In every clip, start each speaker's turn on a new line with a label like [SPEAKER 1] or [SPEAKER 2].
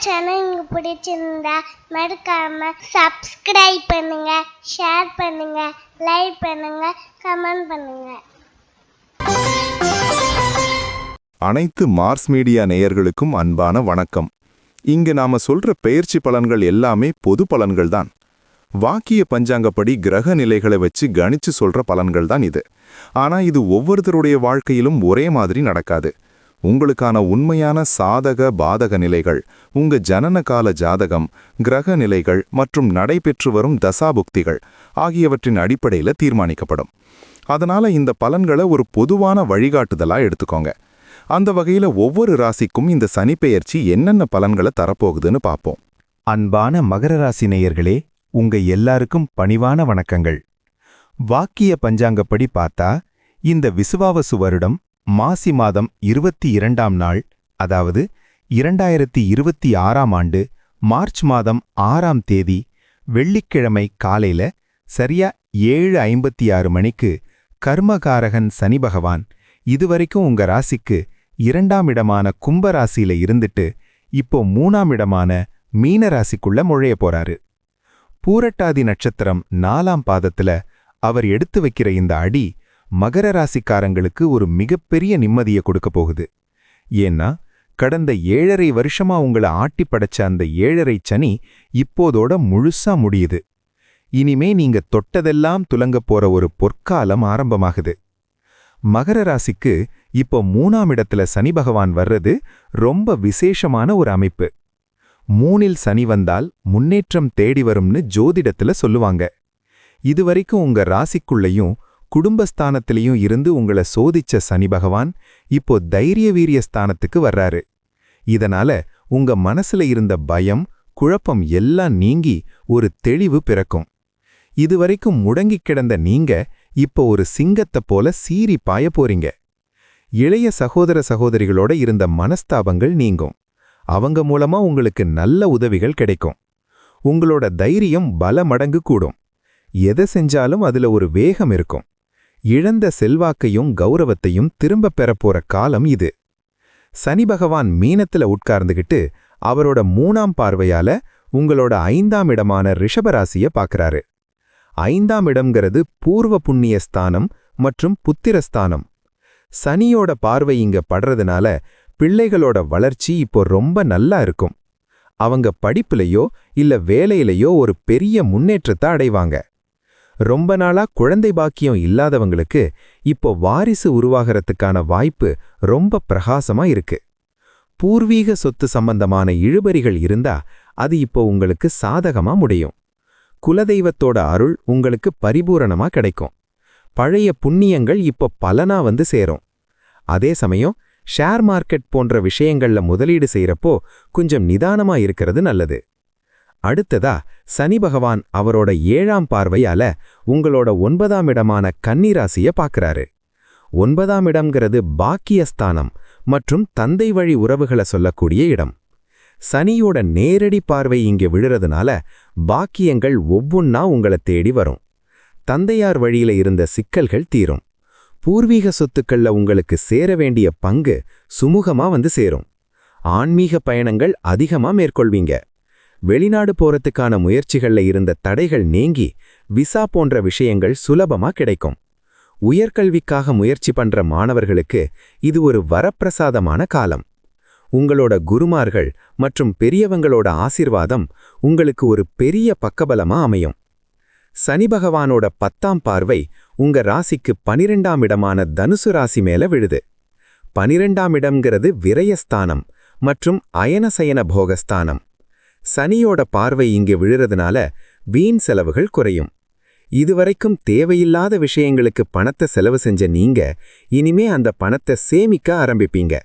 [SPEAKER 1] Channel உங்களுக்கு பிடிச்சிருந்தா மறக்காம சப்ஸ்கிரைப் பண்ணுங்க, ஷேர் பண்ணுங்க, லைக் பண்ணுங்க, கமெண்ட் பண்ணுங்க.
[SPEAKER 2] அனைத்து மார்ஸ் மீடியா நேயர்களுக்கும் அன்பான வணக்கம். இங்க நாம சொல்ற பெயர்ச்சி பலன்கள் எல்லாமே பொது பலன்கள் தான். வாக்கிய பஞ்சாங்கப்படி கிரக நிலைகளை வச்சு கணிச்சு சொல்ற பலன்கள் தான் இது. ஆனா இது ஒவ்வொருத்தருடைய வாழ்க்கையிலும் ஒரே மாதிரி நடக்காது. உங்களுக்கான உண்மையான சாதக பாதக நிலைகள் உங்க ஜனன கால ஜாதகம், கிரக நிலைகள் மற்றும் நடைபெற்று வரும் தசாபுக்திகள் ஆகியவற்றின் அடிப்படையில் தீர்மானிக்கப்படும். அதனால இந்த பலன்களை ஒரு பொதுவான வழிகாட்டுதலா எடுத்துக்கோங்க. அந்த வகையில ஒவ்வொரு ராசிக்கும் இந்த சனிப்பெயர்ச்சி என்னென்ன பலன்களை தரப்போகுதுன்னு பார்ப்போம்.
[SPEAKER 3] அன்பான மகர ராசி நேயர்களே, உங்க எல்லாருக்கும் பணிவான வணக்கங்கள். வாக்கிய பஞ்சாங்கப்படி பார்த்தா இந்த விசுவாவசு வருடம் மாசி மாதம் 22ஆம் நாள், அதாவது 2026ஆம் ஆண்டு மார்ச் மாதம் 6ஆம் தேதி வெள்ளிக்கிழமை காலையில சரியா 7:56 மணிக்கு கர்மகாரகன் சனி பகவான் இதுவரைக்கும் உங்க ராசிக்கு 2ஆம் இடமான கும்ப ராசியில இருந்துட்டு இப்போ 3ஆம் இடமான மீன ராசிக்குள்ள நுழைய போறாரு. பூரட்டாதி நட்சத்திரம் 4ஆம் பாதத்துல அவர் எடுத்து வைக்கிற இந்த அடி மகர ராசிக்காரங்களுக்கு ஒரு மிகப்பெரிய நிம்மதியை கொடுக்க போகுது. ஏன்னா கடந்த 7.5 வருஷமா உங்களை ஆட்டி படைச்ச அந்த 7.5 சனி இப்போதோட முழுசா முடியுது. இனிமே நீங்க தொட்டதெல்லாம் துலங்க போற ஒரு பொற்காலம் ஆரம்பமாகுது. மகர ராசிக்கு இப்போ 3ஆம் இடத்துல சனி பகவான் வர்றது ரொம்ப விசேஷமான ஒரு அமைப்பு. 3இல் சனி வந்தால் முன்னேற்றம் தேடி வரும்னு ஜோதிடத்துல சொல்லுவாங்க. இதுவரைக்கும் உங்க ராசிக்குள்ளேயும் குடும்பஸ்தானத்திலையும் இருந்து உங்களை சோதிச்ச சனி பகவான் இப்போ தைரிய வீரிய ஸ்தானத்துக்கு வர்றாரு. இதனால உங்க மனசுல இருந்த பயம், குழப்பம் எல்லாம் நீங்கி ஒரு தெளிவு பிறக்கும். இதுவரைக்கும் முடங்கி கிடந்த நீங்க இப்போ ஒரு சிங்கத்தை போல சீறி பாய போறீங்க. இளைய சகோதர சகோதரிகளோட இருந்த மனஸ்தாபங்கள் நீங்கும். அவங்க மூலமா உங்களுக்கு நல்ல உதவிகள் கிடைக்கும். உங்களோட தைரியம் பல மடங்கு கூடும். எதை செஞ்சாலும் அதுல ஒரு வேகம் இருக்கும். இழந்த செல்வாக்கையும் கௌரவத்தையும் திரும்ப பெறப்போற காலம் இது. சனி பகவான் மீனத்துல உட்கார்ந்துகிட்டு அவரோட 3ஆம் பார்வையால உங்களோட 5ஆம் இடமான ரிஷபராசிய பார்க்கறாரு. 5ஆம் இடம்ங்கிறது பூர்வ புண்ணிய ஸ்தானம் மற்றும் புத்திரஸ்தானம். சனியோட பார்வை இங்க படுறதுனால பிள்ளைகளோட வளர்ச்சி இப்போ ரொம்ப நல்லா இருக்கும். அவங்க படிப்புலையோ இல்ல வேலையிலையோ ஒரு பெரிய முன்னேற்றத்தை அடைவாங்க. ரொம்ப நாளா குழந்தை பாக்கியம் இல்லாதவங்களுக்கு இப்போ வாரிசு உருவாகிறதுக்கான வாய்ப்பு ரொம்ப பிரகாசமா இருக்கு. பூர்வீக சொத்து சம்பந்தமான இழுபறிகள் இருந்தா அது இப்போ உங்களுக்கு சாதகமா முடியும். குலதெய்வத்தோட அருள் உங்களுக்கு பரிபூரணமா கிடைக்கும். பழைய புண்ணியங்கள் இப்போ பலனா வந்து சேரும். அதே சமயம் ஷேர் மார்க்கெட் போன்ற விஷயங்கள்ல முதலீடு செய்யறப்போ கொஞ்சம் நிதானமா இருக்கிறது நல்லது. அடுத்ததா சனி பகவான் அவரோட 7ஆம் பார்வையால உங்களோட 9ஆம் இடமான கன்னி ராசிய பார்க்கறாரு. 9ஆம் இடம்ங்கிறது பாக்கியஸ்தானம் மற்றும் தந்தை வழி உறவுகளை சொல்லக்கூடிய இடம். சனியோட நேரடி பார்வை இங்கே விழுறதுனால பாக்கியங்கள் ஒவ்வொன்னா உங்களை தேடி வரும். தந்தையார் வழியில இருந்த சிக்கல்கள் தீரும். பூர்வீக சொத்துக்கள்ல உங்களுக்கு சேர வேண்டிய பங்கு சுமூகமா வந்து சேரும். ஆன்மீக பயணங்கள் அதிகமா மேற்கொள்வீங்க. வெளிநாடு போறதுக்கான முயற்சிகள்ல இருந்த தடைகள் நீங்கி விசா போன்ற விஷயங்கள் சுலபமா கிடைக்கும். உயர்கல்விக்காக முயற்சி பண்ற மாணவர்களுக்கு இது ஒரு வரப்பிரசாதமான காலம். உங்களோட குருமார்கள் மற்றும் பெரியவங்களோட ஆசீர்வாதம் உங்களுக்கு ஒரு பெரிய பக்கபலமா அமையும். சனி பகவானோட 10ஆம் பார்வை உங்க ராசிக்கு 12ஆம் இடமான தனுசு ராசி மேல விழுது. 12ஆம் இடம்ங்கிறது விரயஸ்தானம் மற்றும் அயனசயன போகஸ்தானம். சனியோட பார்வை இங்கே விழுறதுனால வீண் செலவுகள் குறையும். இதுவரைக்கும் தேவையில்லாத விஷயங்களுக்கு பணத்தை செலவு செஞ்ச நீங்க இனிமே அந்த பணத்தை சேமிக்க ஆரம்பிப்பீங்க.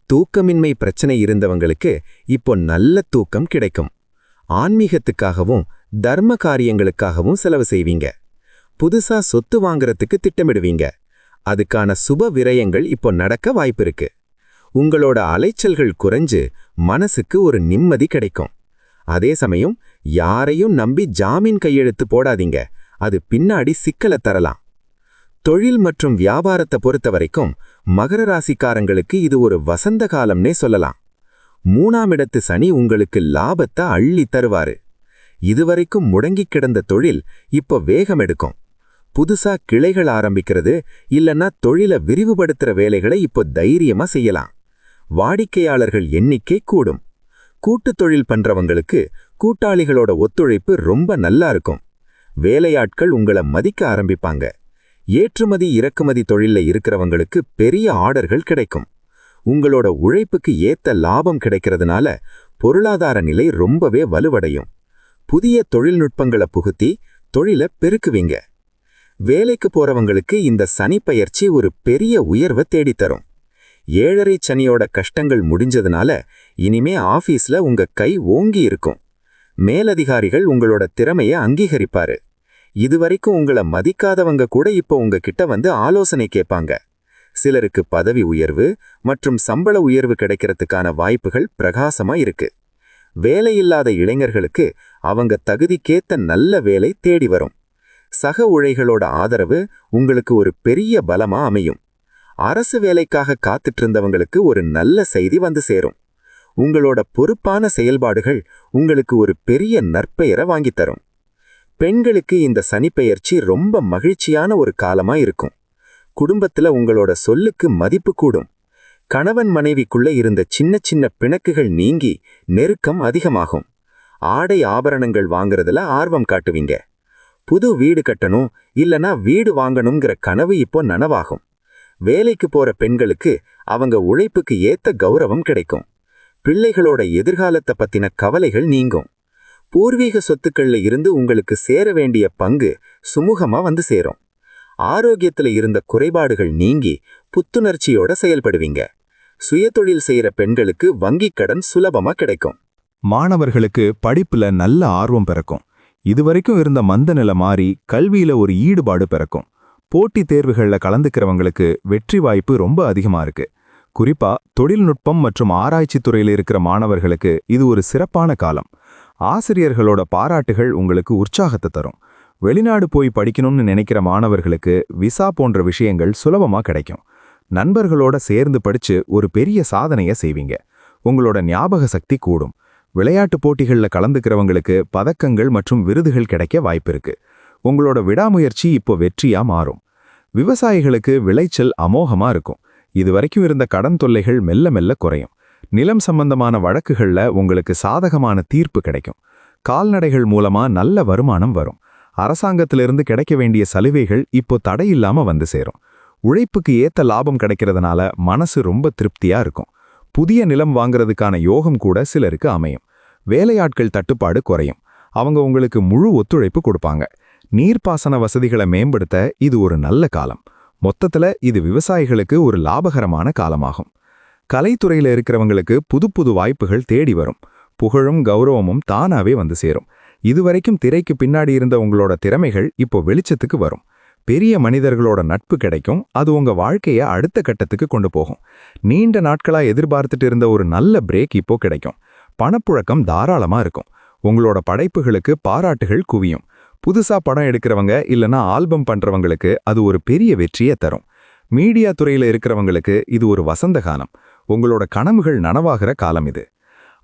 [SPEAKER 3] தூக்கமின்மை பிரச்சனை இருந்தவங்களுக்கு இப்போ நல்ல தூக்கம் கிடைக்கும். ஆன்மீகத்துக்காகவும் தர்ம காரியங்களுக்காகவும் செலவு செய்வீங்க. புதுசா சொத்து வாங்குறதுக்கு திட்டமிடுவீங்க. அதுக்கான சுப விரயங்கள் இப்போ நடக்க வாய்ப்பிருக்கு. உங்களோட அலைச்சல்கள் குறைஞ்சு மனசுக்கு ஒரு நிம்மதி கிடைக்கும். அதே சமயம் யாரையும் நம்பி ஜாமீன் கையெழுத்து போடாதீங்க. அது பின்னாடி சிக்கலை தரலாம். தொழில் மற்றும் வியாபாரத்தை பொறுத்த வரைக்கும் மகர ராசிக்காரங்களுக்கு இது ஒரு வசந்த காலம்னே சொல்லலாம்.
[SPEAKER 4] 3ஆம் இடத்து சனி உங்களுக்கு லாபத்தை அள்ளி தருவாரு. இதுவரைக்கும் முடங்கி கிடந்த தொழில் இப்போ வேகம் எடுக்கும். புதுசா கிளைகள் ஆரம்பிக்கிறது இல்லைன்னா தொழிலை விரிவுபடுத்துற வேலைகளை இப்போ தைரியமா செய்யலாம். வாடிக்கையாளர்கள் எண்ணிக்கை கூடும். கூட்டுத் தொழில் பண்றவங்களுக்கு கூட்டாளிகளோட ஒத்துழைப்பு ரொம்ப நல்லா இருக்கும். வேலையாட்கள் உங்களை மதிக்க ஆரம்பிப்பாங்க. ஏற்றுமதி இறக்குமதி தொழில்ல இருக்கிறவங்களுக்கு பெரிய ஆர்டர்கள் கிடைக்கும். உங்களோட உழைப்புக்கு ஏத்த லாபம் கிடைக்கிறதுனால பொருளாதார நிலை ரொம்பவே வலுவடையும். புதிய தொழில்நுட்பங்களை புகுத்தி தொழிலை பெருக்குவீங்க. வேலைக்கு போறவங்களுக்கு இந்த சனி பயிற்சி ஒரு பெரிய உயர்வை தேடித்தரும். 7.5 சனியோட கஷ்டங்கள் முடிஞ்சதுனால இனிமே ஆபீஸ்ல உங்க கை ஓங்கி இருக்கும். மேலதிகாரிகள் உங்களோட திறமைய அங்கீகரிப்பாரு. இதுவரைக்கும் உங்களை மதிக்காதவங்க கூட இப்போ உங்ககிட்ட வந்து ஆலோசனை கேட்பாங்க. சிலருக்கு பதவி உயர்வு மற்றும் சம்பள உயர்வு கிடைக்கிறதுக்கான வாய்ப்புகள் பிரகாசமா இருக்கு. வேலையில்லாத இளைஞர்களுக்கு அவங்க தகுதிக்கேத்த நல்ல வேலை தேடி வரும். சக ஊழியர்களோட ஆதரவு உங்களுக்கு ஒரு பெரிய பலமா அமையும். அரசு வேலைக்காக காத்துட்டு இருந்தவங்களுக்கு ஒரு நல்ல செய்தி வந்து சேரும். உங்களோட பொறுப்பான செயல்பாடுகள் உங்களுக்கு ஒரு பெரிய நற்பெயரை வாங்கித்தரும். பெண்களுக்கு இந்த சனிப்பெயர்ச்சி ரொம்ப மகிழ்ச்சியான ஒரு காலமா இருக்கும். குடும்பத்துல உங்களோட சொல்லுக்கு மதிப்பு கூடும். கணவன் மனைவிக்குள்ள இருந்த சின்ன சின்ன பிணக்குகள் நீங்கி நெருக்கம் அதிகமாகும். ஆடை ஆபரணங்கள் வாங்குறதுல ஆர்வம் காட்டுவீங்க. புது வீடு கட்டணும் இல்லனா வீடு வாங்கணுங்கிற கனவு இப்போ நனவாகும். வேலைக்கு போற பெண்களுக்கு அவங்க உழைப்புக்கு ஏத்த கௌரவம் கிடைக்கும். பிள்ளைகளோட எதிர்காலத்தை பத்தின கவலைகள் நீங்கும். பூர்வீக சொத்துக்கள்ல இருந்து உங்களுக்கு சேர வேண்டிய பங்கு சுமூகமா வந்து சேரும். ஆரோக்கியத்துல இருந்த குறைபாடுகள் நீங்கி புத்துணர்ச்சியோட செயல்படுவீங்க. சுயதொழில் செய்யற பெண்களுக்கு வங்கிக் கடன் சுலபமா கிடைக்கும்.
[SPEAKER 2] மாணவர்களுக்கு படிப்புல நல்ல ஆர்வம் பிறக்கும். இதுவரைக்கும் இருந்த மந்த நிலை மாறி கல்வியில ஒரு ஈடுபாடு பிறக்கும். போட்டித் தேர்வுகள்ல கலந்துக்கிறவங்களுக்கு வெற்றி வாய்ப்பு ரொம்ப அதிகமா இருக்கு. குறிப்பா தொழில்நுட்பம் மற்றும் ஆராய்ச்சி துறையில் இருக்கிற மாணவர்களுக்கு இது ஒரு சிறப்பான காலம். ஆசிரியர்களோட பாராட்டுகள் உங்களுக்கு உற்சாகத்தை தரும். வெளிநாடு போய் படிக்கணும்னு நினைக்கிற மாணவர்களுக்கு விசா போன்ற விஷயங்கள் சுலபமா கிடைக்கும். நண்பர்களோட சேர்ந்து படிச்சு ஒரு பெரிய சாதனையை செய்வீங்க. உங்களோட ஞாபக சக்தி கூடும். விளையாட்டு போட்டிகள்ல கலந்துக்கிறவங்களுக்கு பதக்கங்கள் மற்றும் விருதுகள் கிடைக்க வாய்ப்பிருக்கு. உங்களோட விடாமுயற்சி இப்போ வெற்றியா மாறும். விவசாயிகளுக்கு விளைச்சல் அமோகமா இருக்கும். இதுவரைக்கும் இருந்த கடன் தொல்லைகள் மெல்ல மெல்ல குறையும். நிலம் சம்பந்தமான வழக்குகள்ல உங்களுக்கு சாதகமான தீர்ப்பு கிடைக்கும். கால்நடைகள் மூலமா நல்ல வருமானம் வரும். அரசாங்கத்திலிருந்து கிடைக்க வேண்டிய சலுகைகள் இப்போ தடையில்லாம வந்து சேரும். உழைப்புக்கு ஏத்த லாபம் கிடைக்கிறதுனால மனசு ரொம்ப திருப்தியா இருக்கும். புதிய நிலம் வாங்குறதுக்கான யோகம் கூட சிலருக்கு அமையும். வேலையாட்கள் தட்டுப்பாடு குறையும். அவங்க உங்களுக்கு முழு ஒத்துழைப்பு கொடுப்பாங்க. நீர்ப்பாசன வசதிகளை மேம்படுத்த இது ஒரு நல்ல காலம். மொத்தத்துல இது விவசாயிகளுக்கு ஒரு லாபகரமான காலமாகும். கலைத்துறையில இருக்கிறவங்களுக்கு புது புது வாய்ப்புகள் தேடி வரும். புகழும் கௌரவமும் தானாவே வந்து சேரும். இதுவரைக்கும் திரைக்கு பின்னாடி இருந்த உங்களோட திறமைகள் இப்போ வெளிச்சத்துக்கு வரும். பெரிய மனிதர்களோட நட்பு கிடைக்கும். அது உங்க வாழ்க்கைய அடுத்த கட்டத்துக்கு கொண்டு போகும். நீண்ட நாட்களா எதிர்பார்த்துட்டு இருந்த ஒரு நல்ல பிரேக் இப்போ கிடைக்கும். பணப்புழக்கம் தாராளமா இருக்கும். உங்களோட படைப்புகளுக்கு பாராட்டுகள் குவியும். புதுசா படம் எடுக்கிறவங்க இல்லனா ஆல்பம் பண்றவங்களுக்கு அது ஒரு பெரிய வெற்றியை தரும். மீடியா துறையில இருக்கிறவங்களுக்கு இது ஒரு வசந்த காலம். உங்களோட கனவுகள் நனவாகிற காலம் இது.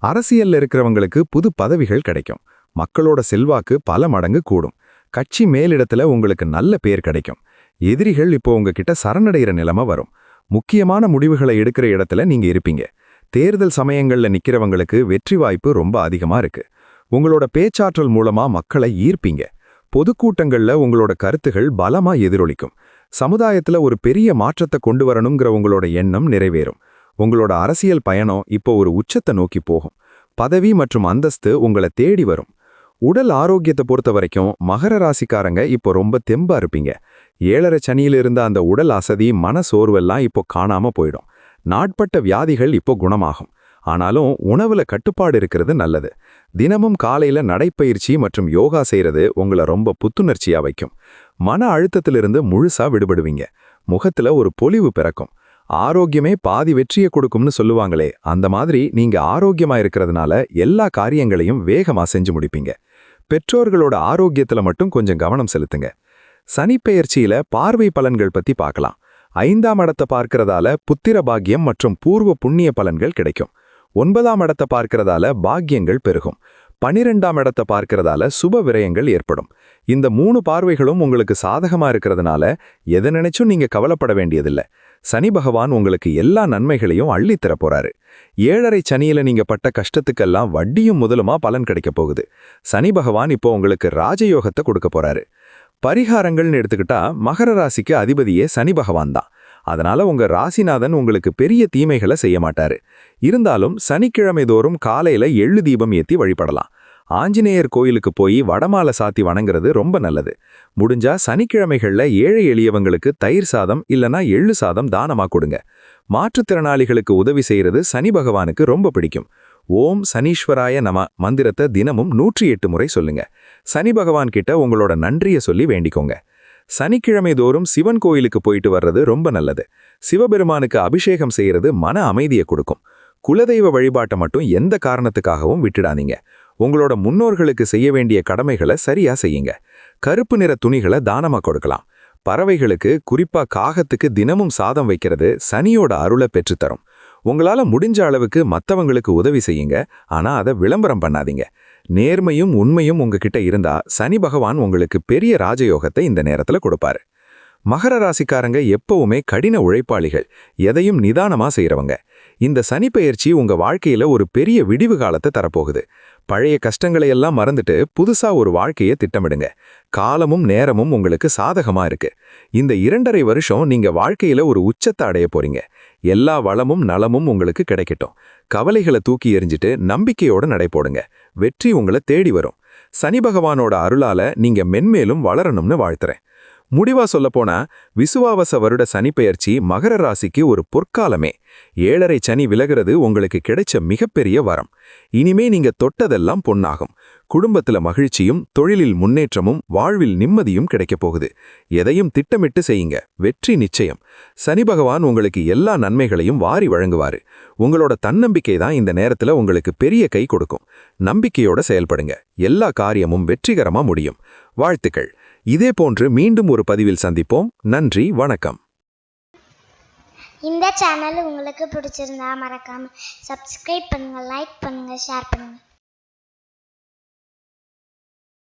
[SPEAKER 2] அரசியல்ல இருக்கிறவங்களுக்கு புது பதவிகள் கிடைக்கும். மக்களோட செல்வாக்கு பல மடங்கு கூடும். கட்சி மேலிடத்துல உங்களுக்கு நல்ல பேர் கிடைக்கும். எதிரிகள் இப்போ உங்ககிட்ட சரணடைகிற நிலைமை வரும். முக்கியமான முடிவுகளை எடுக்கிற இடத்துல நீங்க இருப்பீங்க. தேர்தல் சமயங்கள்ல நிக்கிறவங்களுக்கு வெற்றி வாய்ப்பு ரொம்ப அதிகமா இருக்கு. உங்களோட பேச்சாற்றல் மூலமா மக்களை ஈர்ப்பீங்க. பொதுக்கூட்டங்கள்ல உங்களோட கருத்துகள் பலமா எதிரொலிக்கும். சமுதாயத்துல ஒரு பெரிய மாற்றத்தை கொண்டு வரணுங்கிற உங்களோட எண்ணம் நிறைவேறும். உங்களோட அரசியல் பயணம் இப்போ ஒரு உச்சத்தை நோக்கி போகும். பதவி மற்றும் அந்தஸ்து உங்களை தேடி வரும். உடல் ஆரோக்கியத்தை பொறுத்த வரைக்கும் மகர ராசிக்காரங்க இப்போ ரொம்ப தெம்பா இருப்பீங்க. 7.5 சனியில இருந்த அந்த உடல் அசதி மன சோர்வெல்லாம் இப்போ காணாம போயிடும். நாட்பட்ட வியாதிகள் இப்போ குணமாகும். ஆனாலும் உணவுல கட்டுப்பாடு இருக்கிறது நல்லது. தினமும் காலையில நடைப்பயிற்சி மற்றும் யோகா செய்யறது உங்களை ரொம்ப புத்துணர்ச்சியா வைக்கும். மன அழுத்தத்திலிருந்து முழுசா விடுபடுவீங்க. முகத்துல ஒரு பொலிவு பிறக்கும். ஆரோக்கியமே பாதி வெற்றியை கொடுக்கும்னு சொல்லுவாங்களே, அந்த மாதிரி நீங்க ஆரோக்கியமா இருக்கிறதுனால எல்லா காரியங்களையும் வேகமா செஞ்சு முடிப்பீங்க. பெற்றோர்களோட ஆரோக்கியத்துல மட்டும் கொஞ்சம் கவனம் செலுத்துங்க. சனிப்பெயர்ச்சியில பார்வை பலன்கள் பத்தி பார்க்கலாம். 5ஆம் இடத்தை பார்க்கறதால புத்திர பாக்கியம் மற்றும் பூர்வ புண்ணிய பலன்கள் கிடைக்கும். 9ஆம் இடத்தை பார்க்கறதால பாக்கியங்கள் பெருகும். 12ஆம் இடத்தை பார்க்கறதால சுப விரயங்கள் ஏற்படும். இந்த 3 பார்வைகளும் உங்களுக்கு சாதகமா இருக்கிறதுனால எதை நினைச்சும் நீங்க கவலைப்பட வேண்டியதில்லை. சனி பகவான் உங்களுக்கு எல்லா நன்மைகளையும் அள்ளித்தர போறாரு. 7.5 சனியில நீங்க பட்ட கஷ்டத்துக்கெல்லாம் வட்டியும் முதலுமா பலன் கிடைக்க போகுது. சனி பகவான் இப்போ உங்களுக்கு ராஜயோகத்தை கொடுக்க போறாரு. பரிகாரங்கள்னு எடுத்துக்கிட்டா மகர ராசிக்கு அதிபதியே சனி பகவான் தான். அதனால உங்க ராசிநாதன் உங்களுக்கு பெரிய தீமைகளை செய்ய மாட்டாரு. இருந்தாலும் சனிக்கிழமை தோறும் காலையில எள்ளு தீபம் ஏத்தி வழிபடலாம். ஆஞ்சநேயர் கோயிலுக்கு போய் வடமாலை சாத்தி வணங்குறது ரொம்ப நல்லது. முடிஞ்சா சனிக்கிழமைகள்ல ஏழை எளியவங்களுக்கு தயிர் சாதம் இல்லனா எள்ளு சாதம் தானமா கொடுங்க. மாற்றுத்திறனாளிகளுக்கு உதவி செய்யறது சனி பகவானுக்கு ரொம்ப பிடிக்கும். ஓம் சனீஸ்வராய நம மந்திரத்தை தினமும் 108 முறை சொல்லுங்க. சனி பகவான் கிட்ட உங்களோட நன்றியை சொல்லி வேண்டிக்கோங்க. சனிக்கிழமை தோறும் சிவன் கோயிலுக்கு போயிட்டு வர்றது ரொம்ப நல்லது. சிவபெருமானுக்கு அபிஷேகம் செய்யறது மன அமைதியை கொடுக்கும். குலதெய்வ வழிபாட்டை மட்டும் எந்த காரணத்துக்காகவும் விட்டுடாதீங்க. உங்களோட முன்னோர்களுக்கு செய்ய வேண்டிய கடமைகளை சரியா செய்யுங்க. கருப்பு நிற துணிகளை தானமா கொடுக்கலாம். பறவைகளுக்கு, குறிப்பா காகத்துக்கு தினமும் சாதம் வைக்கிறது சனியோட அருளை பெற்றுத்தரும். உங்களால முடிஞ்ச அளவுக்கு மத்தவங்களுக்கு உதவி செய்யுங்க. ஆனா அதை விளம்பரம் பண்ணாதீங்க. நேர்மையும் உண்மையும் உங்ககிட்ட இருந்தா சனி பகவான் உங்களுக்கு பெரிய ராஜயோகத்தை இந்த நேரத்துல கொடுப்பாரு. மகர ராசிக்காரங்க எப்பவுமே கடின உழைப்பாளிகள், எதையும் நிதானமா செய்யறவங்க. இந்த சனி பெயர்ச்சி உங்க வாழ்க்கையில ஒரு பெரிய விடிவு காலத்தை தரப்போகுது. பழைய கஷ்டங்களை எல்லாம் மறந்துட்டு புதுசா ஒரு வாழ்க்கையை திட்டமிடுங்க. காலமும் நேரமும் உங்களுக்கு சாதகமா இருக்கு. இந்த 2.5 வருஷம் நீங்க வாழ்க்கையில ஒரு உச்சத்தை அடைய போறீங்க. எல்லா வளமும் நலமும் உங்களுக்கு கிடைக்கட்டும். கவலைகளை தூக்கி எறிஞ்சிட்டு நம்பிக்கையோட நடைபோடுங்க. வெற்றி உங்களை தேடி வரும். சனி பகவானோட அருளால நீங்க மென்மேலும் வளரணும்னு வாழ்த்துறேன். முடிவா சொல்லப்போனா விசுவாவச வருட சனிப்பெயர்ச்சி மகர ராசிக்கு ஒரு பொற்காலமே. 7.5 சனி விலகிறது உங்களுக்கு கிடைச்ச மிகப்பெரிய வரம். இனிமே நீங்க தொட்டதெல்லாம் பொன்னாகும். குடும்பத்துல மகிழ்ச்சியும் தொழிலில் முன்னேற்றமும் வாழ்வில் நிம்மதியும் கிடைக்கப் போகுது. எதையும் திட்டமிட்டு செய்யுங்க, வெற்றி நிச்சயம். சனி பகவான் உங்களுக்கு எல்லா நன்மைகளையும் வாரி வழங்குவாரு. உங்களோட தன்னம்பிக்கை தான் இந்த நேரத்துல உங்களுக்கு பெரிய கை கொடுக்கும். நம்பிக்கையோட செயல்படுங்க. எல்லா காரியமும் வெற்றிகரமா முடியும். வாழ்த்துக்கள். இதே போன்று மீண்டும் ஒரு பதிவில் சந்திப்போம். நன்றி, வணக்கம்.
[SPEAKER 1] இந்த சேனல் உங்களுக்கு பிடிச்சிருந்தா மறக்காம சப்ஸ்கிரைப் பண்ணுங்க, லைக் பண்ணுங்க, ஷேர் பண்ணுங்க.